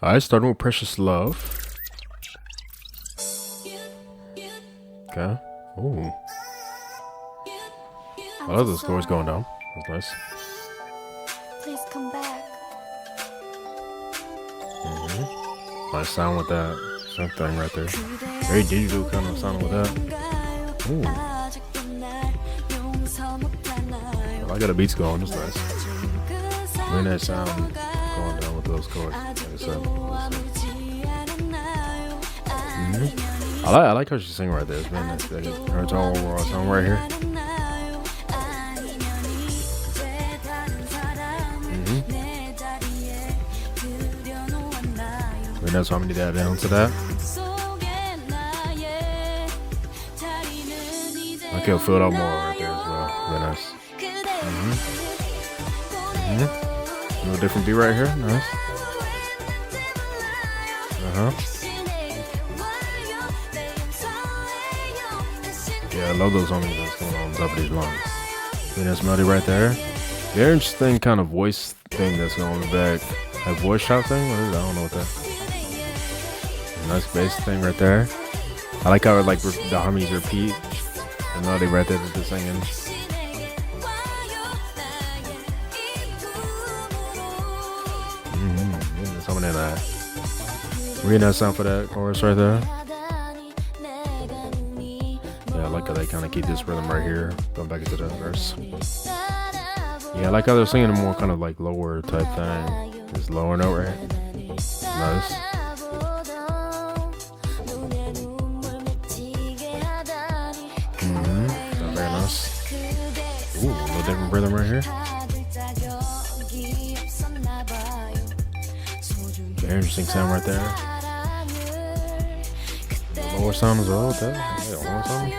All right, starting with Precious Love. Okay. Ooh. I love those chords going down. That's nice. Please come back. Nice sound with that synth thing right there. Very digital kind of sound with that. Ooh. I like how the beat's going. That's nice. Very nice sound going down with those chords. Like I said. I like how she sing right there. It's very nice. Her tone overall song right here. Very nice how many that down to that. I can feel that more right there as well. Very nice. A little different beat right here. Nice. Yeah, I love those homies that's going on top of these lines. Very nice melody right there. Very interesting kind of voice thing that's going on in the back. That voice shot thing? What is that? I don't know what that. Nice bass thing right there. I like how like the harmonies repeat. The melody right there that they're singing. Something in that. Really nice sound for that chorus right there. Yeah, I like how they kind of keep this rhythm right here. Going back into the verse. Yeah, I like how they're singing a more kind of like lower type thing. This lower note right. Nice. Very nice. Ooh, a little different rhythm right here. Very interesting sound right there. Lower sound as well with that. Lower sound.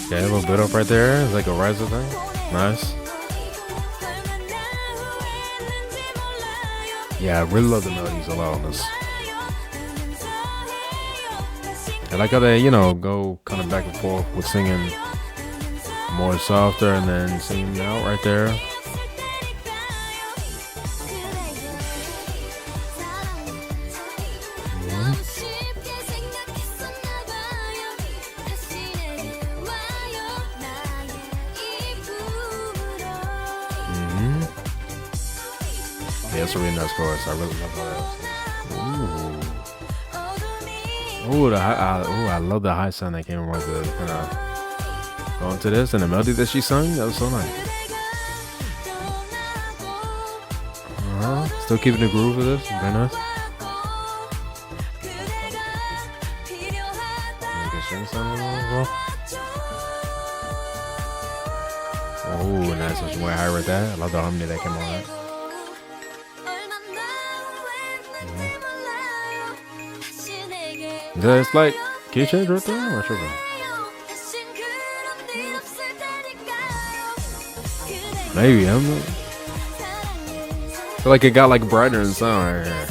Yeah, a little bit up right there. It's like a riser thing. Nice. Yeah, I really love the melodies a lot on this. I like how they, go kind of back and forth with singing more softer and then singing out right there. Yeah, it's a really nice chorus. I really love that. Ooh, I love the high sound that came from the kind of going to this and the melody that she sung. That was so nice. Still keeping the groove of this. Very nice. String sound as well. Oh, nice. It's way higher with that. I love the harmony that came on that. It's like key change right there. I'm not sure. Maybe I'm not. I feel like it got like brighter in sound right here.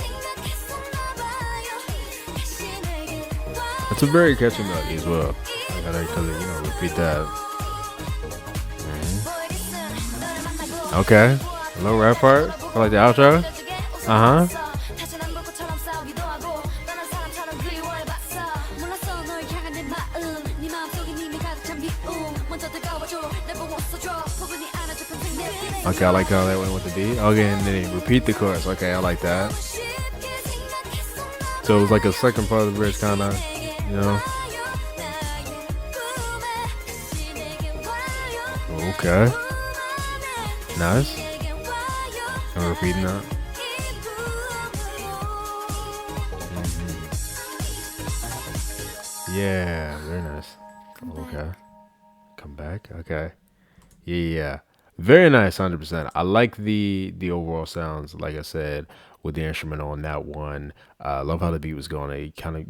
It's a very catchy melody as well. I gotta repeat that. Okay, a little rap part. I like the outro. Okay, I like how that went with the beat. Okay, and then repeat the chorus. Okay, I like that. So it was like a second part of the bridge, kind of, Okay. Nice. I'm repeating that. Yeah, very nice. Okay. Come back. Okay. Yeah. Very nice, 100%. I like the overall sounds, like I said, with the instrumental on that one. Love how the beat was going. It kind of,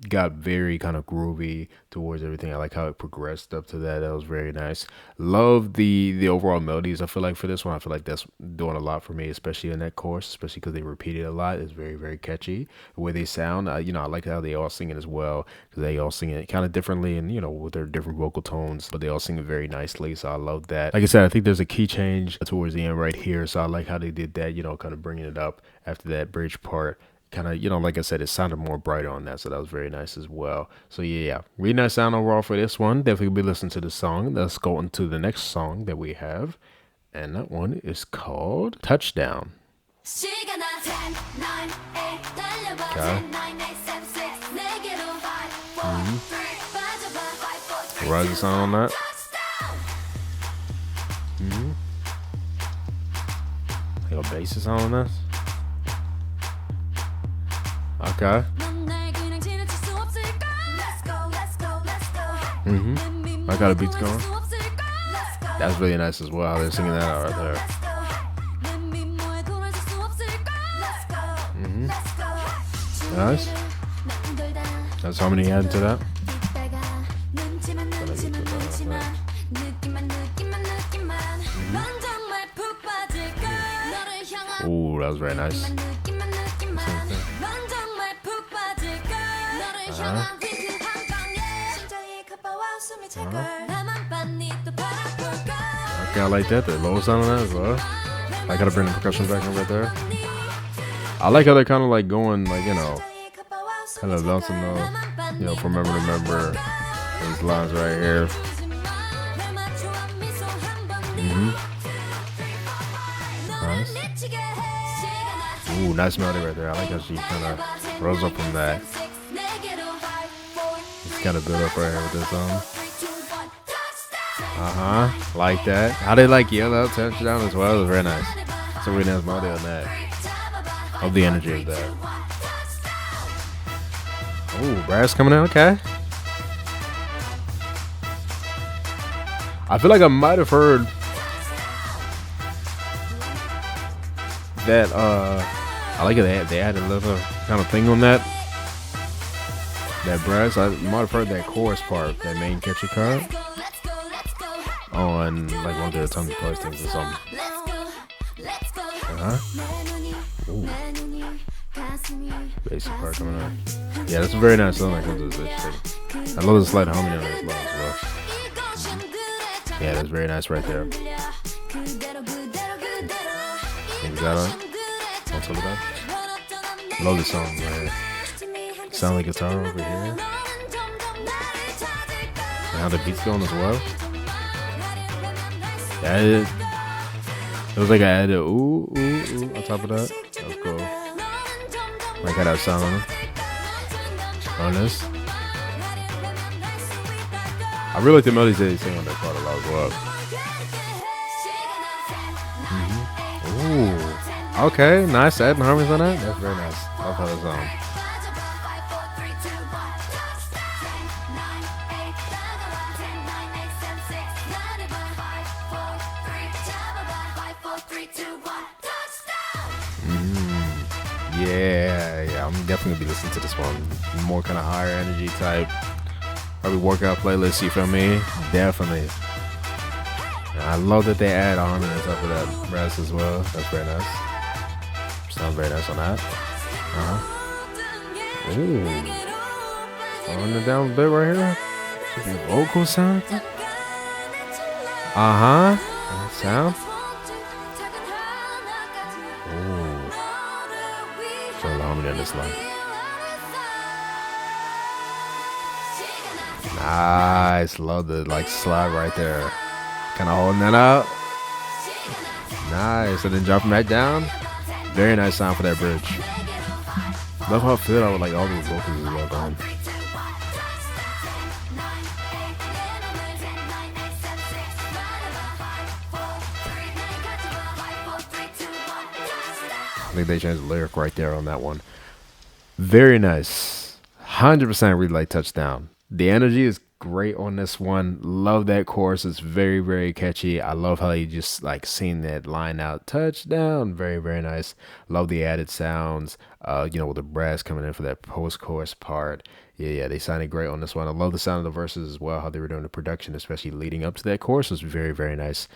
got very kind of groovy towards everything. I like how it progressed up to that. That was very nice. Love the overall melodies. I feel like for this one, I feel like that's doing a lot for me, especially in that chorus, especially because they repeat it a lot. It's very, very catchy. The way they sound, I like how they all sing it as well, because they all sing it kind of differently and, with their different vocal tones, but they all sing it very nicely. So I love that. Like I said, I think there's a key change towards the end right here. So I like how they did that, kind of bringing it up after that bridge part. Kind of, like I said, it sounded more brighter on that, so that was very nice as well. So yeah, really nice sound overall for this one. Definitely be listening to the song. Let's go into the next song that we have, and that one is called Touchdown. Okay. Rising sound on that. Like a bass sound on this. Okay. I got a beats going. That's really nice as well. They're singing that out right there. Nice. That's how many add to that. Ooh, that was very nice. Okay, I like that. The low sound on that as well. I gotta bring the percussion back in right there. I like how they're kind of like going, like, kind of bouncing from member to member. These lines right here. Nice. Ooh, nice melody right there. I like how she kind of rose up from that. It's kind of built up right here with this song. Like that. How they like yell out touchdown as well. It was very nice. So really nice melody on that. Of the energy of that. Ooh, brass coming out. Okay. I feel like I might have heard that. I like it. They added a little kind of thing on that. That brass. I might have heard that chorus part, that main catchy part, on like one of their Tons of Toys things or something. Ooh. Basic part coming out. Yeah, that's a very nice song that comes to this thing. I love the slight harmony on this line as well. Yeah, that's very nice right there. Is that on? On top of that? Love the song right here. Sound like guitar over here. And how the beat's going as well. Yeah, it was like I added ooh on top of that. That was cool. Like how that sound on this. I really like the melodies they sing on that part a lot as well. Ooh. Okay, nice adding harmonies on that. That's very nice. I love how that sounds. Yeah, I'm definitely gonna be listening to this one. More kind of higher energy type, probably workout playlist. You feel me? Definitely. And I love that they add harmony on top of that brass as well. That's very nice. Sounds very nice on that. Ooh. On the down bit right here. The vocal sound. Sound. So harmony on this line. Nice. Love the slide right there. Kind of holding that out. Nice. And then dropping back down. Very nice sound for that bridge. Love how it fit out with all these vocals as well going. I think they changed the lyric right there on that one. Very nice. 100% really like Touchdown. The energy is great on this one. Love that chorus. It's very, very catchy. I love how he just like sing that line out, touchdown. Very, very nice. Love the added sounds. With the brass coming in for that post-chorus part. Yeah, they sounded great on this one. I love the sound of the verses as well, how they were doing the production, especially leading up to that chorus was very, very nice.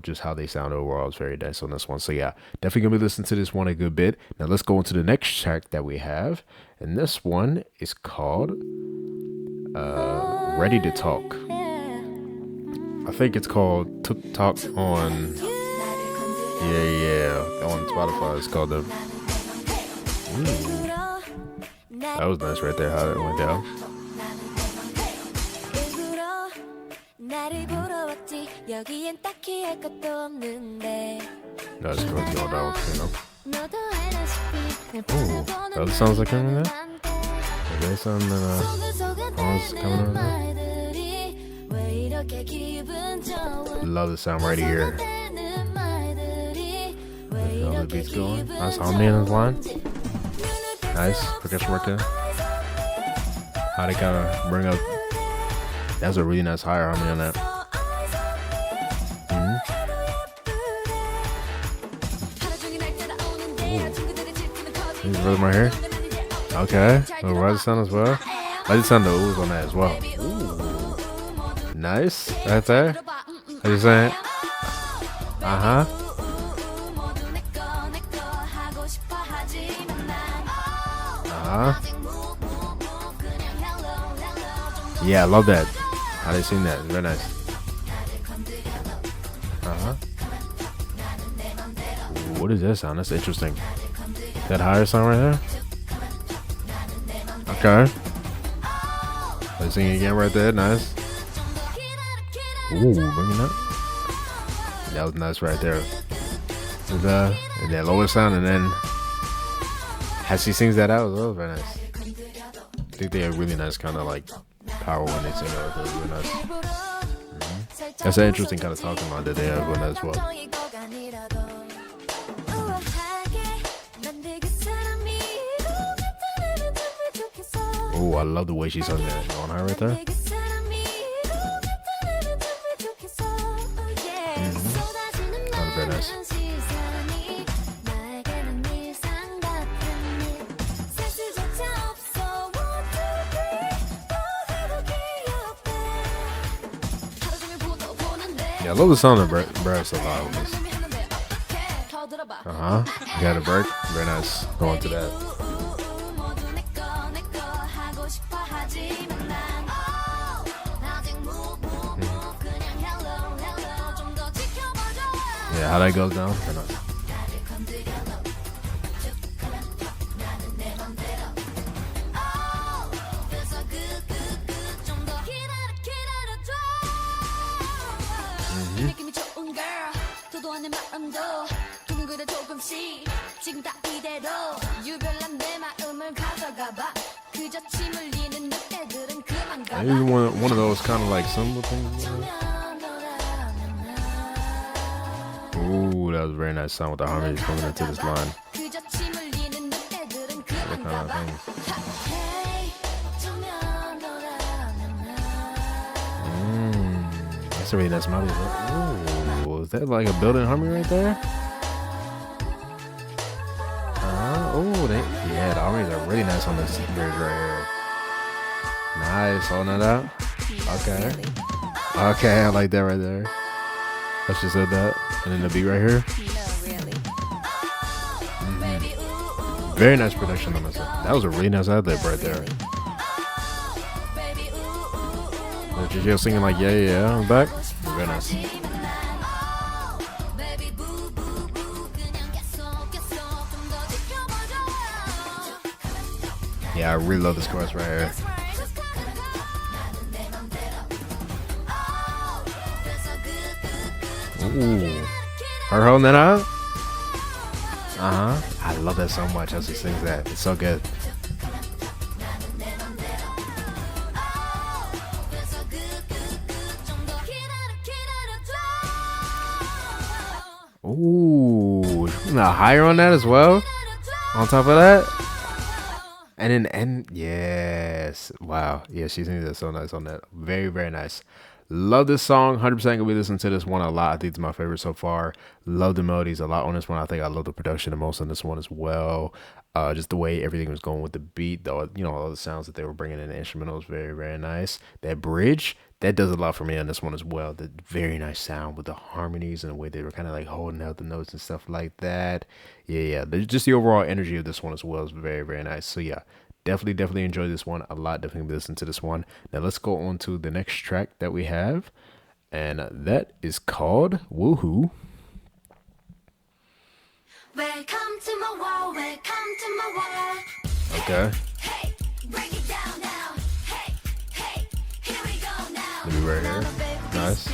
Just how they sound overall is very nice on this one. So yeah, definitely gonna be listening to this one a good bit. Now let's go into the next track that we have. And this one is called Ready to Talk. I think it's called Talk on. Yeah. On Spotify, it's called the. That was nice right there. How it went down. That's going to go down. Ooh, that sounds like him in there. Is there something that coming over there? Love the sound right here. All the beats going. Nice harmony in his line. Nice percussion right there. How they kind of bring up. That's a really nice higher harmony on that. This rhythm right here. Okay. The right sound as well. I just sound the oohs on that as well. Ooh. Nice. Right there. What you saying? Yeah, I love that. How they sing that. It's very nice. Ooh, what is that sound? That's interesting. That higher sound right there? Okay. Let's sing it again right there. Nice. Ooh, bringing that. That was nice right there. And that lower sound, and then as she sings that out, that was very nice. I think they have really nice kind of like power when they sing it. It was really nice. That's an interesting kind of talking line that they have on that as well. Oh, I love the way she's on that on her right there. That was very nice. Yeah, I love the sound of brass a lot on this. You got a break. Very nice. Go on to that. Yeah, how that goes down. Very nice. Maybe one of those kind of like symbol things. Ooh, that was a very nice sound with the harmonies coming into this line. That kind of thing. That's a really nice melody. Ooh, is that like a building harmony right there? The harmonies are really nice on this bridge right here. Nice, holding it out. Okay, I like that right there. Let's just hit that. And then the beat right here. Very nice production on this one. That was a really nice ad lib right there. You're singing like yeah on the back. Very nice. Yeah, I really love this chorus right here. Ooh. Her holding that out? I love that so much as she sings that. It's so good. Ooh. Now higher on that as well. On top of that. And yes, wow, yeah, she sings that so nice on that. Very very nice. Love this song. 100% gonna be listening to this one a lot. I think it's my favorite so far. Love the melodies a lot on this one. I think I love the production the most on this one as well. Just the way everything was going with the beat, though, all the sounds that they were bringing in the instrumental was very very nice. That bridge that does a lot for me on this one as well. The very nice sound with the harmonies and the way they were kind of like holding out the notes and stuff like that. Yeah, yeah. Just the overall energy of this one as well is very, very nice. So yeah, definitely enjoy this one a lot. Definitely listen to this one. Now let's go on to the next track that we have, and that is called Woohoo. Welcome to my world, welcome to my world. Okay. Hey, break it down now. Hey, hey, here we go now. Let me right here. Nice.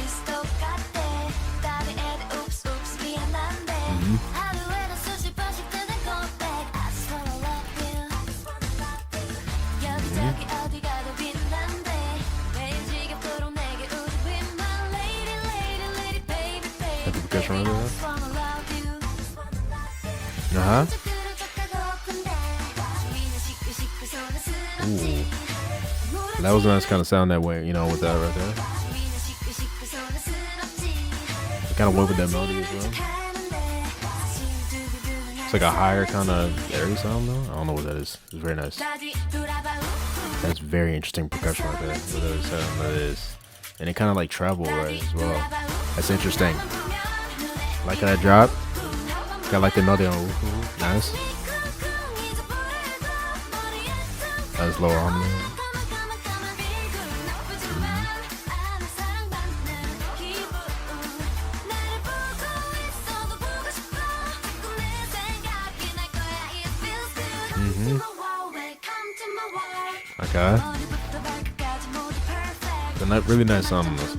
Have the percussion right there. Uh huh. Ooh. That was a nice kind of sound that way, with that right there. It kind of went with that melody as well. It's like a higher kind of airy sound though. I don't know what that is. It's very nice. That's very interesting percussion right there. Whatever sound that is. And it kind of like travel right as well. That's interesting. Like how that drop. Got like the melody on. Nice. That's lower harmony. Okay. The really nice sound on this.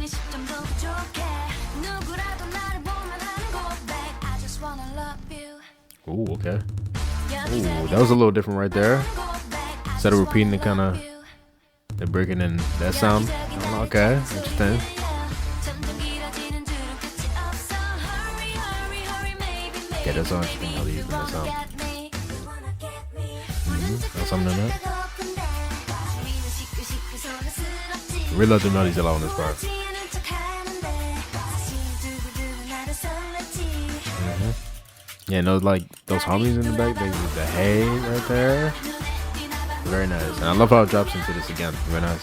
Ooh, okay. Ooh, that was a little different right there. Instead of repeating the kind of the breaking in that sound. Okay, interesting. Yeah, that's all interesting how they use that sound. That's something in that. I really love the melodies a lot on this part. Yeah, and those harmonies in the back, the hay right there. Very nice. And I love how it drops into this again. Very nice.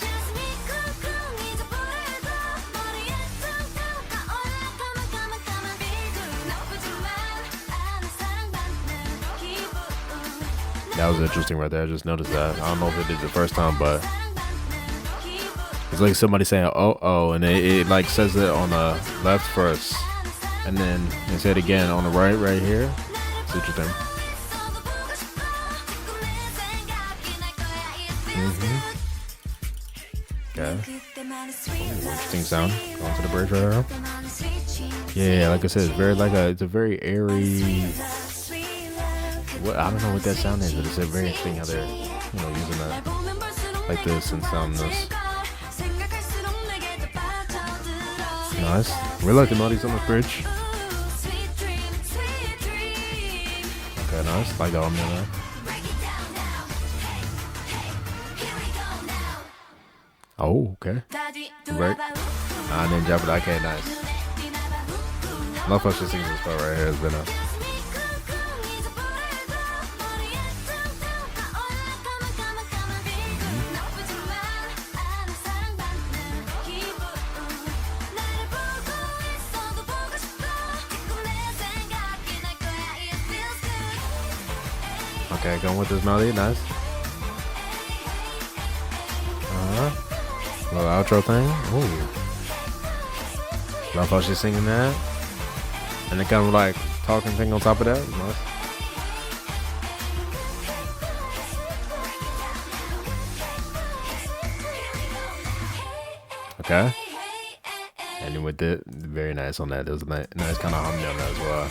That was interesting right there. I just noticed that. I don't know if it did the first time, but it's like somebody saying oh, and it like says it on the left first, and then it said again on the right here. It's interesting. Okay. Ooh, interesting sound. Going to the bridge right now. Yeah, like I said, it's a very airy. I don't know what that sound is, but it's a very interesting how they're, using that like this and sound this. Nice. Really like the melodies on the bridge. Okay, nice. Like the harmony on that. Oh, okay. Break. And then jump it. Okay, nice. Love how she sings this part right here. It's been a. Okay, going with this melody, nice. Little outro thing. Ooh. Love how she's singing that. And the kind of like talking thing on top of that. Nice. Okay. And then with it, very nice on that. There was a nice kind of harmony on that as well.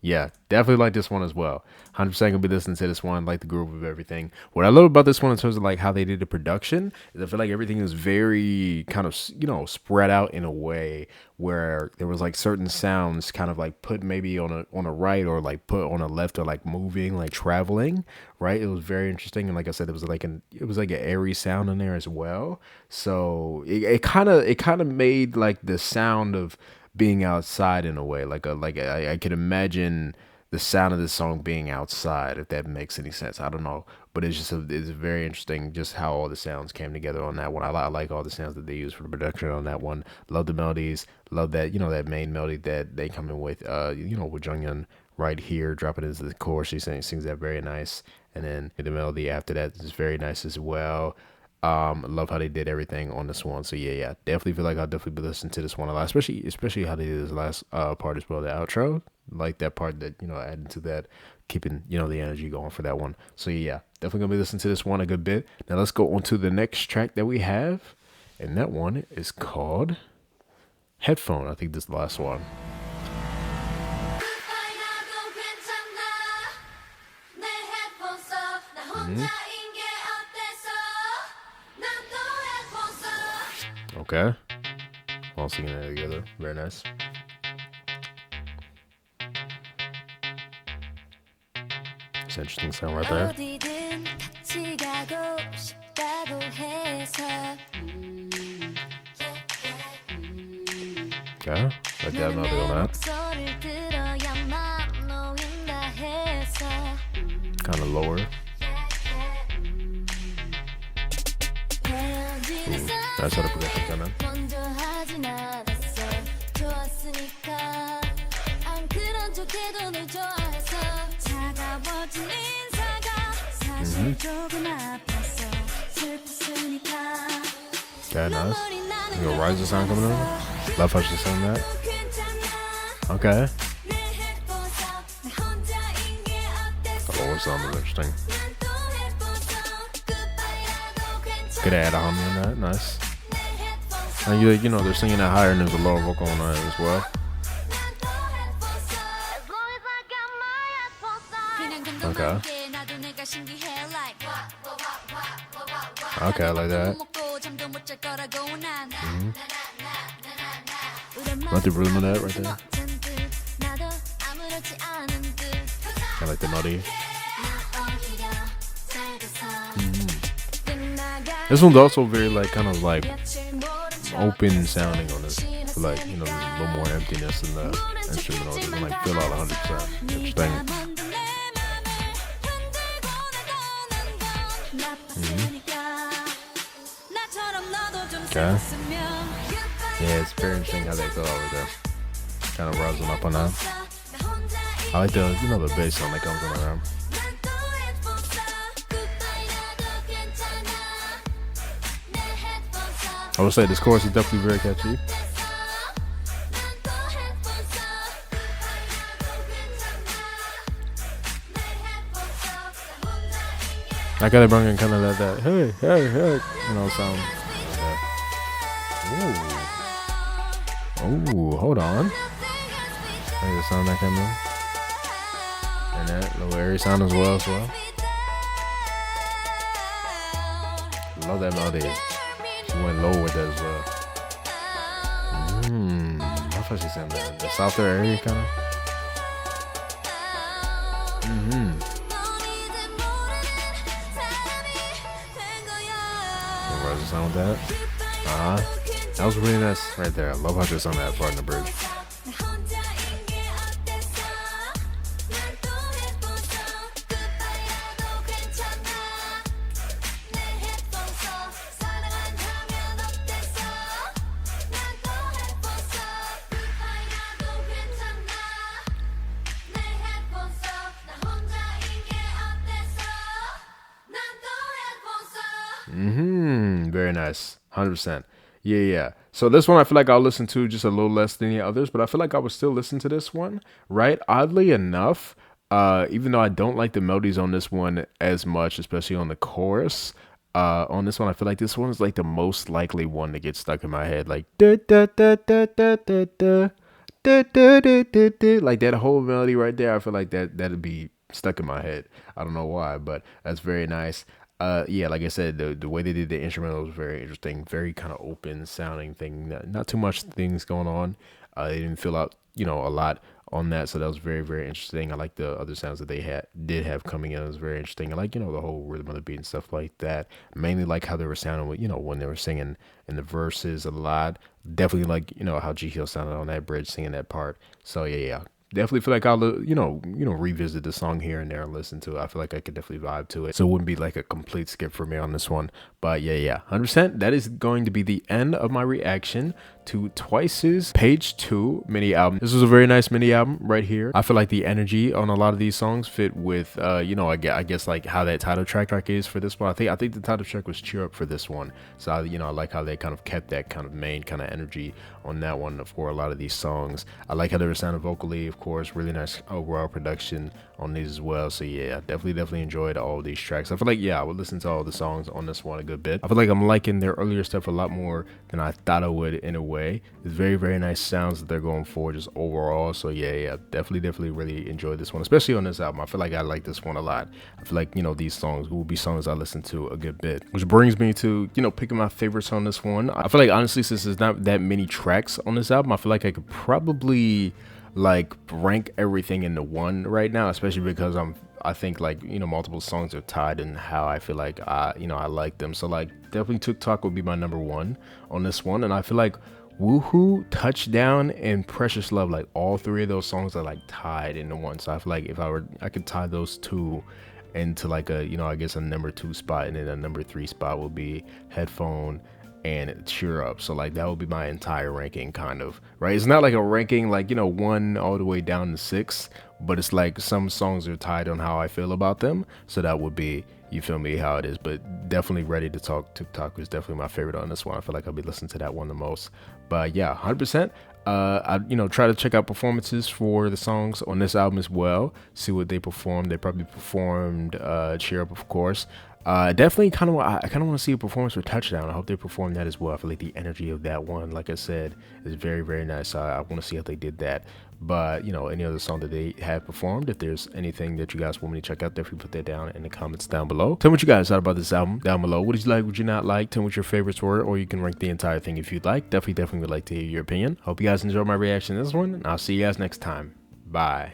Yeah, definitely like this one as well. 100% gonna be listening to this one, like the groove of everything. What I love about this one in terms of like how they did the production is I feel like everything is very kind of, spread out in a way where there was like certain sounds kind of like put maybe on a right or like put on a left or like moving, like traveling, right? It was very interesting. And like I said, it was like an airy sound in there as well. So it kind of made like the sound of being outside in a way I could imagine the sound of this song being outside, if that makes any sense. I don't know, but it's very interesting just how all the sounds came together on that one. I like all the sounds that they use for the production on that one. Love the melodies, love that, that main melody that they come in with, with Junghyun right here dropping into the chorus. She sings that very nice, and then the melody after that is very nice as well. Love how they did everything on this one. So yeah, definitely feel like I'll definitely be listening to this one a lot, especially how they did this last part as well, the outro. Like that part that adding to that, keeping the energy going for that one. So yeah, definitely gonna be listening to this one a good bit. Now let's go on to the next track that we have, and that one is called Headphone. I think this is the last one. 나도 괜찮아. 내 headphone 써. 나 혼자인 게 어때서? 난 또 headphone 써. Okay, all singing that together, very nice. It's an interesting sound right there. 어디든 같이 가고 싶다고 해서. Okay, like that melody on that. 목소리를 들어야만 놓인다 해서. Kind of lower. That's how the progression come in. 먼저 하진 않았어. 좋았으니까. 안 그런 척해도 널 좋아해서. 차가워진 인사가 사실 조금 아팠어. 슬펐으니까. Okay, nice. You got riser sound coming in. Love how she sang that. Okay. The lower sound is interesting. Could add a humming on that. Nice. And they're singing that higher and there's a lower vocal on that as well. Okay. Okay, I like that. Like the rhythm of that right there. I like the melody. This one's also very like kind of like open sounding on this. Like there's a little more emptiness in the instrumental. It doesn't like fill out 100%. Interesting. Okay. Yeah, it's very interesting how they go over there. Kind of rising up on that. I like the the bass sound that comes on around. I would say this chorus is definitely very catchy. I gotta bring in kind of that hey sound. Ooh, hold on. There's the sound that came in. And that little airy sound as well. Love that melody. She went low with that as well. I thought she sang that. The softer area kind of. Where's the sound with that? That was really nice right there. I love how she sung that part in the bridge. Very nice. 100%. Yeah. So this one I feel like I'll listen to just a little less than the others, but I feel like I would still listen to this one, right? Oddly enough, even though I don't like the melodies on this one as much, especially on the chorus, on this one, I feel like this one is like the most likely one to get stuck in my head. Like da da da da da da da like that whole melody right there. I feel like that'd be stuck in my head. I don't know why, but that's very nice. Yeah, like I said, the way they did the instrumental was very interesting, very kind of open sounding thing. Not too much things going on. They didn't fill out, a lot on that, so that was very, very interesting. I like the other sounds that they did have coming in. It was very interesting. I like, the whole rhythm of the beat and stuff like that. Mainly like how they were sounding with, when they were singing in the verses a lot. Definitely like, how G Hill sounded on that bridge singing that part. So yeah. Definitely feel like I'll, revisit the song here and there and listen to it. I feel like I could definitely vibe to it. So it wouldn't be like a complete skip for me on this one. But yeah, 100%. That is going to be the end of my reaction to Twice's Page 2 mini album. This was a very nice mini album right here. I feel like the energy on a lot of these songs fit with, I guess like how that title track is for this one. I think the title track was Cheer Up for this one. So, I like how they kind of kept that kind of main kind of energy on that one for a lot of these songs. I like how they were sounding vocally, of course. Really nice overall production on these as well. So yeah, definitely enjoyed all of these tracks. I feel like, I would listen to all the songs on this one a good bit. I feel like I'm liking their earlier stuff a lot more than I thought I would in a way. It's very, very nice sounds that they're going for just overall. So yeah, definitely really enjoyed this one, especially on this album. I feel like I like this one a lot. I feel like, these songs will be songs I listen to a good bit, which brings me to, picking my favorites on this one. I feel like honestly, since there's not that many tracks on this album, I feel like I could probably like rank everything into one right now, especially because I think like, multiple songs are tied in how I feel like I like them. So like definitely TikTok would be my number one on this one. And I feel like Woohoo, Touchdown, and Precious Love, like all three of those songs are like tied into one. So I feel like if I could tie those two into like a, I guess a number 2 spot, and then a number 3 spot would be Headphone and Cheer Up. So like that would be my entire ranking, kind of, right? It's not like a ranking like 1 all the way down to 6, but it's like some songs are tied on how I feel about them. So that would be, you feel me, how it is. But definitely Ready to Talk TikTok was definitely my favorite on this one. I feel like I'll be listening to that one the most. But yeah, 100%. I try to check out performances for the songs on this album as well, see what they performed. They probably performed Cheer Up, of course. Definitely I kind of want to see a performance for Touchdown. I hope they perform that as well. I feel like the energy of that one, like I said, is very, very nice. I want to see how they did that. But any other song that they have performed, if there's anything that you guys want me to check out, definitely put that down in the comments down below. Tell me what you guys thought about this album down below. What did you like, what you not like? Tell me what your favorites were, or you can rank the entire thing if you'd like. Definitely would like to hear your opinion. Hope you guys enjoyed my reaction to this one, and I'll see you guys next time. Bye.